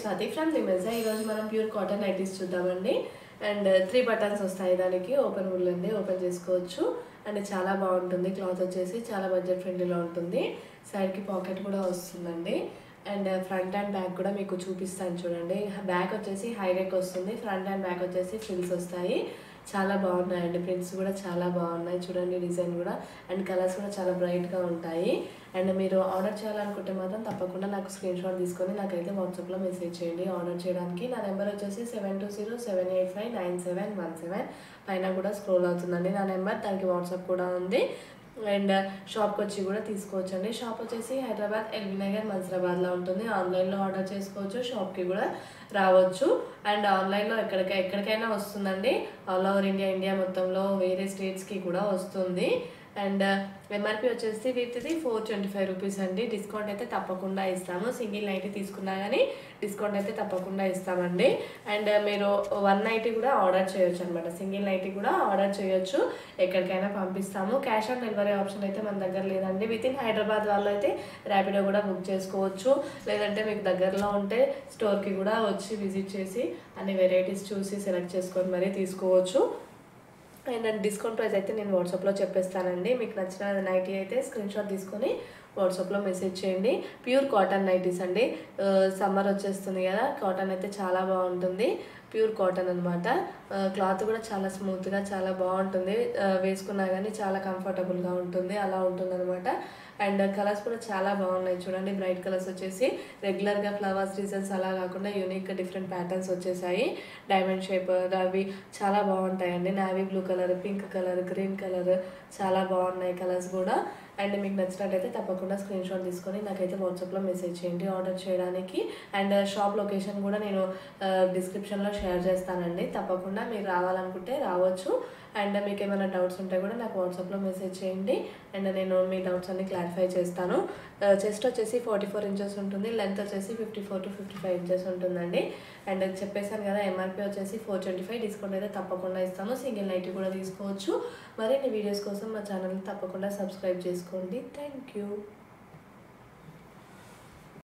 Swathi from లిమెల్సా. ఈరోజు మనం pure cotton nighties చూద్దామండి. అండ్ 3 బటన్స్ వస్తాయి, దానికి ఓపెన్ వుల్ అండి, ఓపెన్ చేసుకోవచ్చు. అండ్ చాలా బాగుంటుంది. క్లాత్ వచ్చేసి చాలా బడ్జెట్ ఫ్రెండ్లీలో ఉంటుంది. సైడ్కి పాకెట్ కూడా వస్తుందండి. అండ్ ఫ్రంట్ అండ్ బ్యాక్ కూడా మీకు చూపిస్తాను చూడండి. బ్యాక్ వచ్చేసి హై నెక్ వస్తుంది, ఫ్రంట్ అండ్ బ్యాక్ వచ్చేసి ఫ్రిల్స్ వస్తాయి. చాలా బాగున్నాయండి, ప్రింట్స్ కూడా చాలా బాగున్నాయి చూడండి. డిజైన్ కూడా అండ్ కలర్స్ కూడా చాలా బ్రైట్గా ఉంటాయి. అండ్ మీరు ఆర్డర్ చేయాలనుకుంటే మాత్రం తప్పకుండా నాకు స్క్రీన్ షాట్ తీసుకొని నాకైతే వాట్సాప్లో మెసేజ్ చేయండి ఆర్డర్ చేయడానికి. నా నెంబర్ వచ్చేసి 7207859717. పైన కూడా స్క్రోల్ అవుతుందండి నా నెంబర్, దానికి వాట్సాప్ కూడా ఉంది. అండ్ షాప్కి వచ్చి కూడా తీసుకోవచ్చు అండి. షాప్ వచ్చేసి హైదరాబాద్ ఎల్బీ నగర్ మన్సరాబాద్లో ఉంటుంది. ఆన్లైన్లో ఆర్డర్ చేసుకోవచ్చు, షాప్కి కూడా రావచ్చు. అండ్ ఆన్లైన్లో ఎక్కడికైనా వస్తుందండి. ఆల్ ఓవర్ ఇండియా మొత్తంలో వేరే స్టేట్స్కి కూడా వస్తుంది. అండ్ ఎంఆర్పి వచ్చేసి వీటిది 425 రూపీస్ అండి. డిస్కౌంట్ అయితే తప్పకుండా ఇస్తాము. సింగిల్ నైటీ తీసుకున్నా కానీ డిస్కౌంట్ అయితే తప్పకుండా ఇస్తామండి. అండ్ మీరు 1 నైటీ కూడా ఆర్డర్ చేయొచ్చు అనమాట. సింగిల్ నైటీ కూడా ఆర్డర్ చేయొచ్చు, ఎక్కడికైనా పంపిస్తాము. క్యాష్ ఆన్ డెలివరీ ఆప్షన్ అయితే మన దగ్గర లేదండి. వితిన్ హైదరాబాద్ వాళ్ళు అయితే ర్యాపిడో కూడా బుక్ చేసుకోవచ్చు. లేదంటే మీకు దగ్గరలో ఉంటే స్టోర్కి కూడా వచ్చి విజిట్ చేసి అన్ని వెరైటీస్ చూసి సెలెక్ట్ చేసుకొని మరీ తీసుకోవచ్చు. అండ్ డిస్కౌంట్ ప్రైస్ అయితే నేను వాట్సాప్లో చెప్పేస్తానండి. మీకు నచ్చిన నైటీ అయితే స్క్రీన్ షాట్ తీసుకొని వాట్సాప్లో మెసేజ్ చేయండి. ప్యూర్ కాటన్ నైటీస్ అండి. సమ్మర్ వచ్చేస్తుంది కదా, కాటన్ అయితే చాలా బాగుంటుంది. ప్యూర్ కాటన్ అనమాట. క్లాత్ కూడా చాలా స్మూత్గా చాలా బాగుంటుంది. వేసుకున్నా కానీ చాలా కంఫర్టబుల్గా ఉంటుంది, అలా ఉంటుంది అనమాట. అండ్ కలర్స్ కూడా చాలా బాగున్నాయి చూడండి. బ్రైట్ కలర్స్ వచ్చేసి రెగ్యులర్గా ఫ్లవర్స్ డిజైన్స్ అలా కాకుండా యూనిక్గా డిఫరెంట్ ప్యాటర్న్స్ వచ్చేసాయి. డైమండ్ షేప్ అవి చాలా బాగుంటాయండి. Navy blue colour, pink colour, green colour చాలా బాగున్నాయి కలర్స్ కూడా. అండ్ మీకు నచ్చినట్టయితే తప్పకుండా స్క్రీన్ షాట్ తీసుకొని నాకైతే వాట్సాప్లో మెసేజ్ చేయండి ఆర్డర్ చేయడానికి. అండ్ షాప్ లొకేషన్ కూడా నేను డిస్క్రిప్షన్లో షేర్ చేస్తానండి. తప్పకుండా మీరు రావాలనుకుంటే రావచ్చు. అండ్ మీకు ఏమైనా డౌట్స్ ఉంటే కూడా నాకు వాట్సాప్లో మెసేజ్ చేయండి. అండ్ నేను మీ డౌట్స్ అన్ని క్లారిఫై చేస్తాను. చెస్ట్ వచ్చేసి 44 ఇంచెస్ ఉంటుంది, లెంత్ వచ్చేసి 54 to 55 ఇంచెస్ ఉంటుందండి. అండ్ చెప్పేసాను కదా, ఎంఆర్పి వచ్చేసి 425. డిస్కౌంట్ అయితే తప్పకుండా ఇస్తాము. సింగిల్ నైటీ కూడా తీసుకోవచ్చు. మరిన్ని వీడియోస్ కోసం మా ఛానల్ని తప్పకుండా సబ్స్క్రైబ్ చేసుకోండి. Thank you.